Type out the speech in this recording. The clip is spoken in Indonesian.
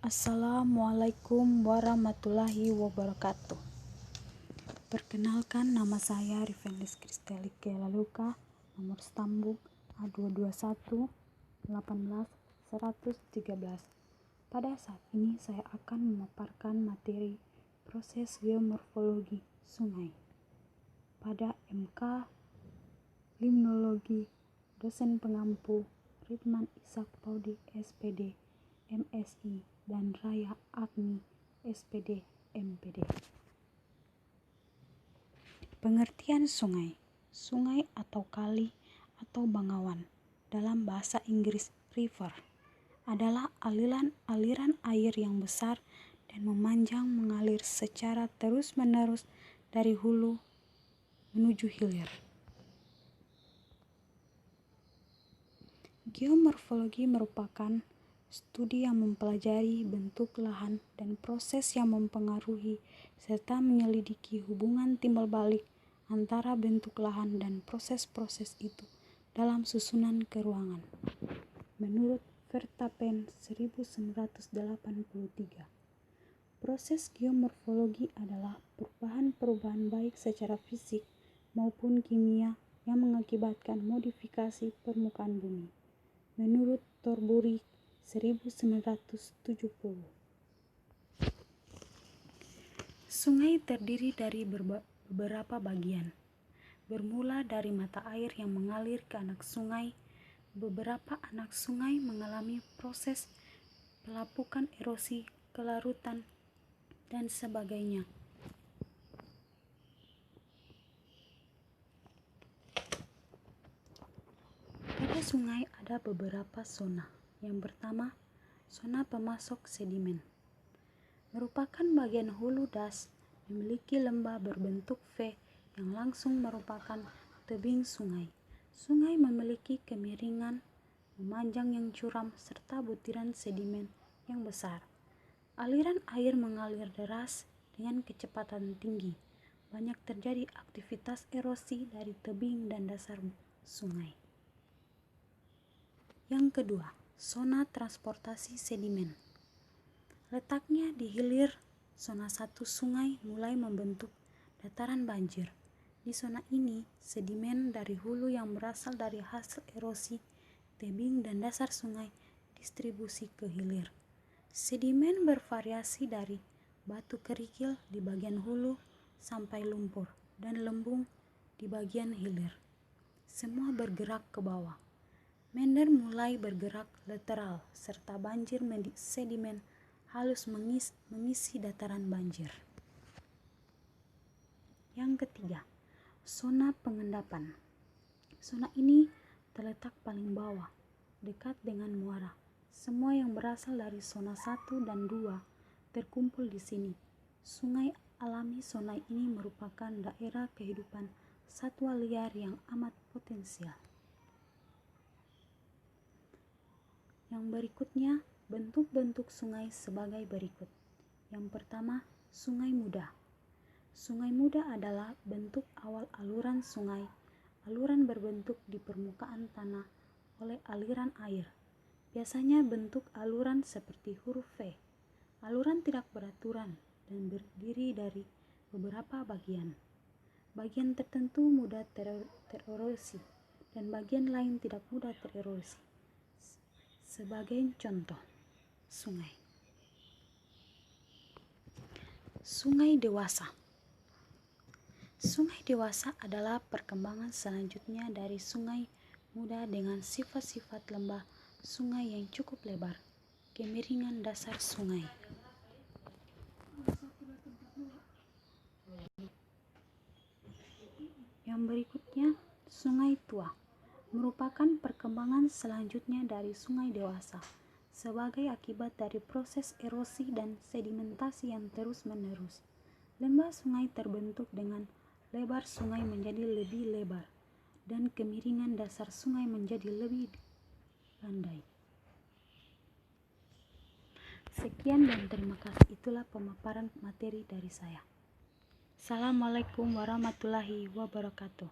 Assalamualaikum warahmatullahi wabarakatuh. Perkenalkan, nama saya Rivelis Kristelik Laluka, nomor stambuk A221 18 113. Pada saat ini saya akan memaparkan materi proses geomorfologi sungai pada MK Limnologi, dosen pengampu Ridman Ishak Paudi SPD MSI dan Raya Agni SPD MPD. Pengertian sungai. Sungai atau kali atau bangawan dalam bahasa Inggris river adalah aliran air yang besar dan memanjang mengalir secara terus-menerus dari hulu menuju hilir. Geomorfologi merupakan studi yang mempelajari bentuk lahan dan proses yang mempengaruhi serta menyelidiki hubungan timbal balik antara bentuk lahan dan proses-proses itu dalam susunan keruangan. Menurut Verstappen 1983, proses geomorfologi adalah perubahan-perubahan baik secara fisik maupun kimia yang mengakibatkan modifikasi permukaan bumi. Menurut Thornbury 1970. Sungai terdiri dari beberapa bagian. Bermula dari mata air yang mengalir ke anak sungai, beberapa anak sungai mengalami proses pelapukan, erosi, kelarutan, dan sebagainya. Pada sungai ada beberapa zona. Yang pertama, zona pemasok sedimen. Merupakan bagian hulu das, memiliki lembah berbentuk V yang langsung merupakan tebing sungai. Sungai memiliki kemiringan, memanjang yang curam, serta butiran sedimen yang besar. Aliran air mengalir deras dengan kecepatan tinggi. Banyak terjadi aktivitas erosi dari tebing dan dasar sungai. Yang kedua, zona transportasi sedimen. Letaknya di hilir zona 1 sungai mulai membentuk dataran banjir. Di zona ini, sedimen dari hulu yang berasal dari hasil erosi tebing dan dasar sungai distribusi ke hilir. Sedimen bervariasi dari batu kerikil di bagian hulu sampai lumpur dan lembung di bagian hilir. Semua bergerak ke bawah. Meander mulai bergerak lateral serta banjir sedimen halus mengisi dataran banjir. Yang ketiga, zona pengendapan. Zona ini terletak paling bawah, dekat dengan muara. Semua yang berasal dari zona 1 dan 2 terkumpul di sini. Sungai alami zona ini merupakan daerah kehidupan satwa liar yang amat potensial. Yang berikutnya, bentuk-bentuk sungai sebagai berikut. Yang pertama, sungai muda. Sungai muda adalah bentuk awal aluran sungai. Aluran berbentuk di permukaan tanah oleh aliran air. Biasanya bentuk aluran seperti huruf V. Aluran tidak beraturan dan berdiri dari beberapa bagian. Bagian tertentu mudah tererosi dan bagian lain tidak mudah tererosi. Sebagai contoh, sungai. Sungai dewasa. Sungai dewasa adalah perkembangan selanjutnya dari sungai muda dengan sifat-sifat lembah sungai yang cukup lebar, kemiringan dasar sungai. Yang berikutnya, sungai tua. Merupakan perkembangan selanjutnya dari sungai dewasa sebagai akibat dari proses erosi dan sedimentasi yang terus-menerus. Lembah sungai terbentuk dengan lebar sungai menjadi lebih lebar dan kemiringan dasar sungai menjadi lebih landai. Sekian dan terima kasih. Itulah pemaparan materi dari saya. Assalamualaikum warahmatullahi wabarakatuh.